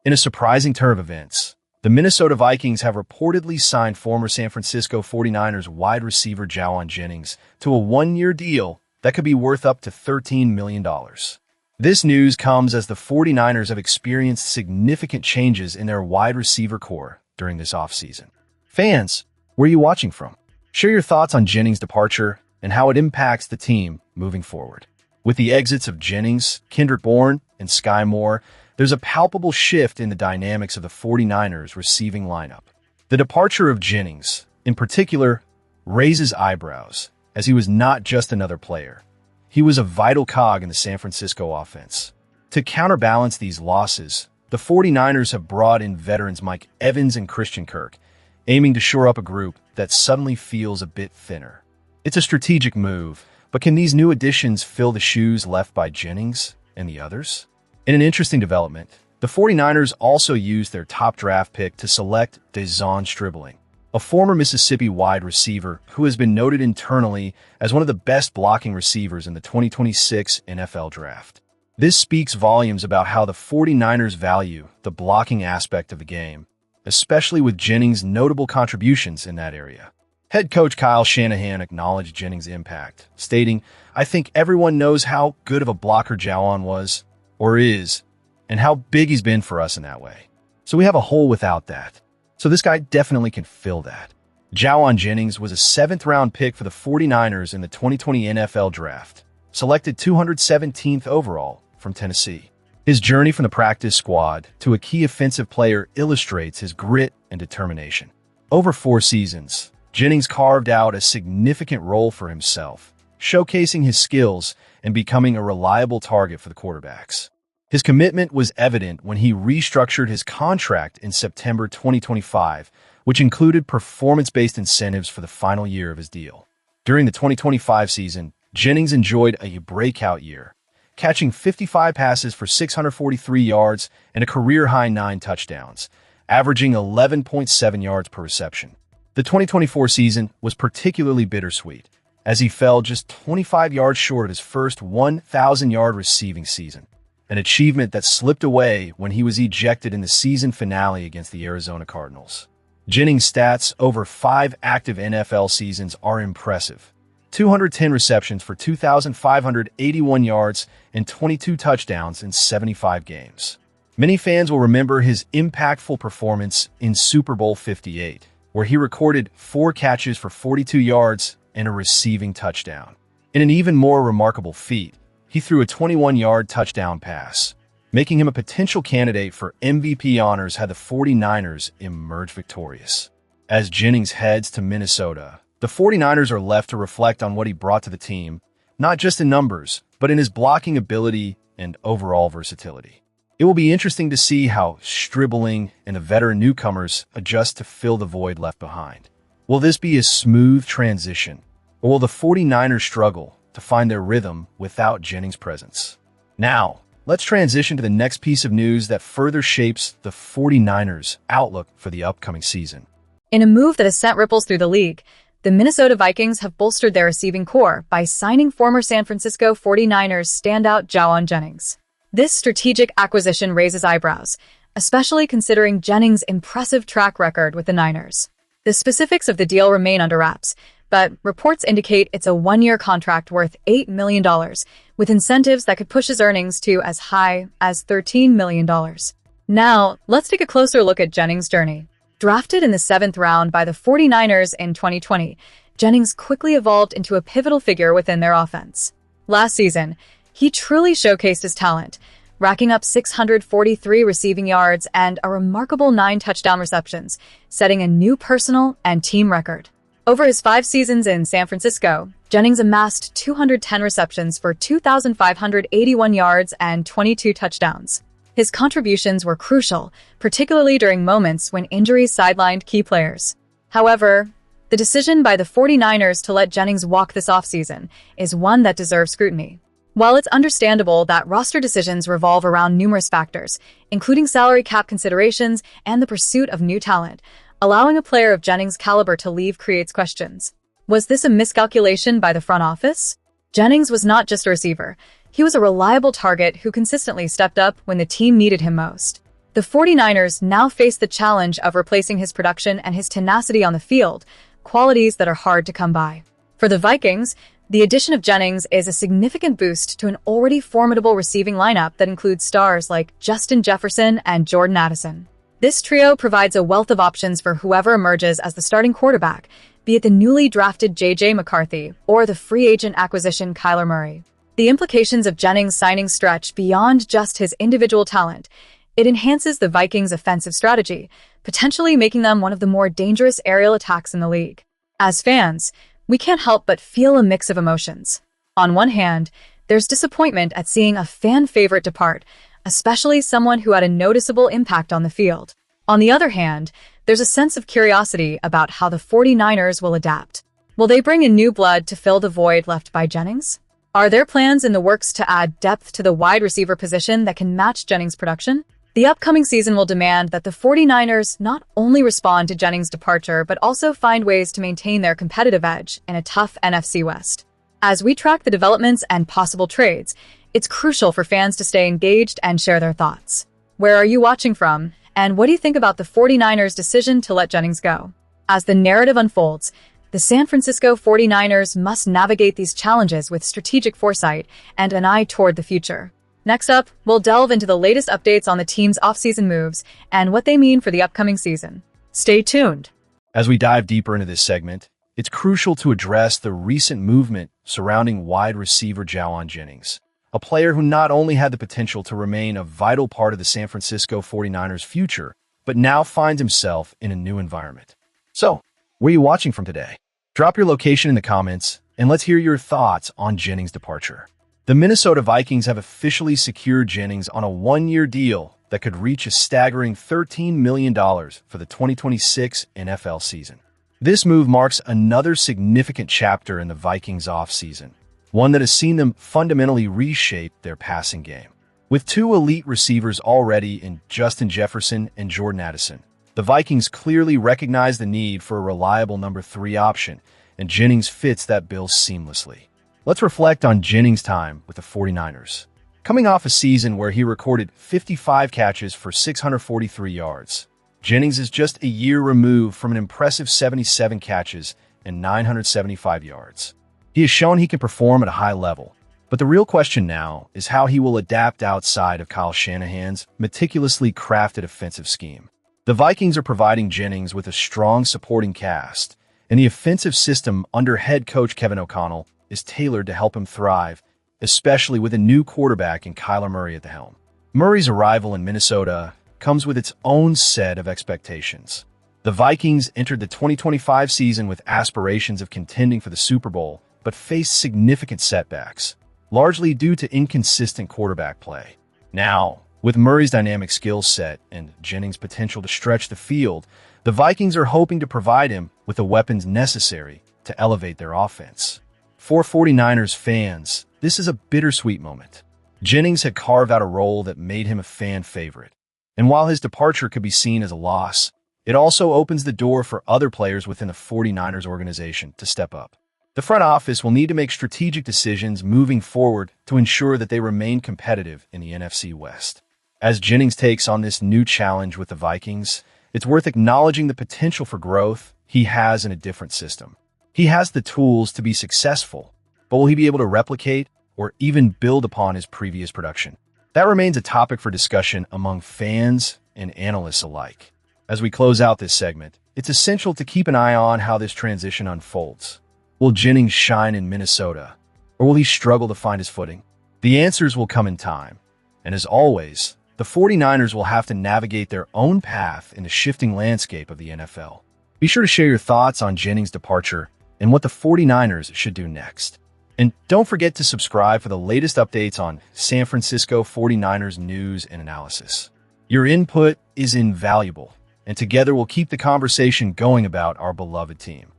In a surprising turn of events, the Minnesota Vikings have reportedly signed former San Francisco 49ers wide receiver Jauan Jennings to a one-year deal that could be worth up to $13 million. This news comes as the 49ers have experienced significant changes in their wide receiver core during this offseason. Fans, where are you watching from? Share your thoughts on Jennings' departure and how it impacts the team moving forward. With the exits of Jennings, Kendrick Bourne, and Skyy Moore, there's a palpable shift in the dynamics of the 49ers receiving lineup. The departure of Jennings, in particular, raises eyebrows, as he was not just another player. He was a vital cog in the San Francisco offense. To counterbalance these losses, the 49ers have brought in veterans Mike Evans and Christian Kirk, aiming to shore up a group that suddenly feels a bit thinner. It's a strategic move, but can these new additions fill the shoes left by Jennings and the others? In an interesting development, the 49ers also used their top draft pick to select Jauan Stribling, a former Mississippi wide receiver who has been noted internally as one of the best blocking receivers in the 2026 NFL Draft. This speaks volumes about how the 49ers value the blocking aspect of the game, especially with Jennings' notable contributions in that area. Head coach Kyle Shanahan acknowledged Jennings' impact, stating, "I think everyone knows how good of a blocker Jauan was, or is, and how big he's been for us in that way. So we have a hole without that. So this guy definitely can fill that." Jauan Jennings was a 7th-round pick for the 49ers in the 2020 NFL Draft, selected 217th overall from Tennessee. His journey from the practice squad to a key offensive player illustrates his grit and determination. Over 4 seasons, Jennings carved out a significant role for himself, showcasing his skills and becoming a reliable target for the quarterbacks. His commitment was evident when he restructured his contract in September 2025, which included performance-based incentives for the final year of his deal. During the 2025 season, Jennings enjoyed a breakout year, catching 55 passes for 643 yards and a career-high 9 touchdowns, averaging 11.7 yards per reception. The 2024 season was particularly bittersweet, as he fell just 25 yards short of his first 1,000-yard receiving season, an achievement that slipped away when he was ejected in the season finale against the Arizona Cardinals. Jennings' stats over 5 active NFL seasons are impressive. 210 receptions for 2,581 yards and 22 touchdowns in 75 games. Many fans will remember his impactful performance in Super Bowl 58, where he recorded 4 catches for 42 yards and a receiving touchdown. In an even more remarkable feat, he threw a 21-yard touchdown pass, making him a potential candidate for MVP honors had the 49ers emerged victorious. As Jennings heads to Minnesota, the 49ers are left to reflect on what he brought to the team, not just in numbers, but in his blocking ability and overall versatility. It will be interesting to see how Stribling and the veteran newcomers adjust to fill the void left behind. Will this be a smooth transition, or will the 49ers struggle to find their rhythm without Jennings' presence? Now, let's transition to the next piece of news that further shapes the 49ers' outlook for the upcoming season. In a move that has sent ripples through the league, the Minnesota Vikings have bolstered their receiving core by signing former San Francisco 49ers standout Jauan Jennings. This strategic acquisition raises eyebrows, especially considering Jennings' impressive track record with the Niners. The specifics of the deal remain under wraps, but reports indicate it's a one-year contract worth $8 million, with incentives that could push his earnings to as high as $13 million. Now, let's take a closer look at Jennings' journey. Drafted in the 7th round by the 49ers in 2020, Jennings quickly evolved into a pivotal figure within their offense. Last season, he truly showcased his talent, racking up 643 receiving yards and a remarkable 9 touchdown receptions, setting a new personal and team record. Over his 5 seasons in San Francisco, Jennings amassed 210 receptions for 2,581 yards and 22 touchdowns. His contributions were crucial, particularly during moments when injuries sidelined key players. However, the decision by the 49ers to let Jennings walk this offseason is one that deserves scrutiny. While it's understandable that roster decisions revolve around numerous factors, including salary cap considerations and the pursuit of new talent, allowing a player of Jennings' caliber to leave creates questions. Was this a miscalculation by the front office? Jennings was not just a receiver. He was a reliable target who consistently stepped up when the team needed him most. The 49ers now face the challenge of replacing his production and his tenacity on the field, qualities that are hard to come by. For the Vikings, the addition of Jennings is a significant boost to an already formidable receiving lineup that includes stars like Justin Jefferson and Jordan Addison. This trio provides a wealth of options for whoever emerges as the starting quarterback, be it the newly drafted J.J. McCarthy or the free agent acquisition Kyler Murray. The implications of Jennings' signing stretch beyond just his individual talent. It enhances the Vikings' offensive strategy, potentially making them one of the more dangerous aerial attacks in the league. As fans, we can't help but feel a mix of emotions. On one hand, there's disappointment at seeing a fan favorite depart, especially someone who had a noticeable impact on the field. On the other hand, there's a sense of curiosity about how the 49ers will adapt. Will they bring in new blood to fill the void left by Jennings? Are there plans in the works to add depth to the wide receiver position that can match Jennings' production? The upcoming season will demand that the 49ers not only respond to Jennings' departure, but also find ways to maintain their competitive edge in a tough NFC West. As we track the developments and possible trades, it's crucial for fans to stay engaged and share their thoughts. Where are you watching from? And what do you think about the 49ers' decision to let Jennings go? As the narrative unfolds, the San Francisco 49ers must navigate these challenges with strategic foresight and an eye toward the future. Next up, we'll delve into the latest updates on the team's offseason moves and what they mean for the upcoming season. Stay tuned. As we dive deeper into this segment, it's crucial to address the recent movement surrounding wide receiver Jauan Jennings, a player who not only had the potential to remain a vital part of the San Francisco 49ers' future, but now finds himself in a new environment. So, where are you watching from today? Drop your location in the comments, and let's hear your thoughts on Jennings' departure. The Minnesota Vikings have officially secured Jennings on a one-year deal that could reach a staggering $13 million for the 2026 NFL season. This move marks another significant chapter in the Vikings' offseason, one that has seen them fundamentally reshape their passing game. With two elite receivers already in Justin Jefferson and Jordan Addison, the Vikings clearly recognize the need for a reliable number 3 option, and Jennings fits that bill seamlessly. Let's reflect on Jennings' time with the 49ers. Coming off a season where he recorded 55 catches for 643 yards, Jennings is just a year removed from an impressive 77 catches and 975 yards. He has shown he can perform at a high level, but the real question now is how he will adapt outside of Kyle Shanahan's meticulously crafted offensive scheme. The Vikings are providing Jennings with a strong supporting cast, and the offensive system under head coach Kevin O'Connell is tailored to help him thrive, especially with a new quarterback in Kyler Murray at the helm. Murray's arrival in Minnesota comes with its own set of expectations. The Vikings entered the 2025 season with aspirations of contending for the Super Bowl, but faced significant setbacks, largely due to inconsistent quarterback play. Now, with Murray's dynamic skill set and Jennings' potential to stretch the field, the Vikings are hoping to provide him with the weapons necessary to elevate their offense. For 49ers fans, this is a bittersweet moment. Jennings had carved out a role that made him a fan favorite, and while his departure could be seen as a loss, it also opens the door for other players within the 49ers organization to step up. The front office will need to make strategic decisions moving forward to ensure that they remain competitive in the NFC West. As Jennings takes on this new challenge with the Vikings, it's worth acknowledging the potential for growth he has in a different system. He has the tools to be successful, but will he be able to replicate or even build upon his previous production? That remains a topic for discussion among fans and analysts alike. As we close out this segment, it's essential to keep an eye on how this transition unfolds. Will Jennings shine in Minnesota, or will he struggle to find his footing? The answers will come in time, and as always, the 49ers will have to navigate their own path in the shifting landscape of the NFL. Be sure to share your thoughts on Jennings' departure and what the 49ers should do next. And don't forget to subscribe for the latest updates on San Francisco 49ers news and analysis. Your input is invaluable, and together we'll keep the conversation going about our beloved team.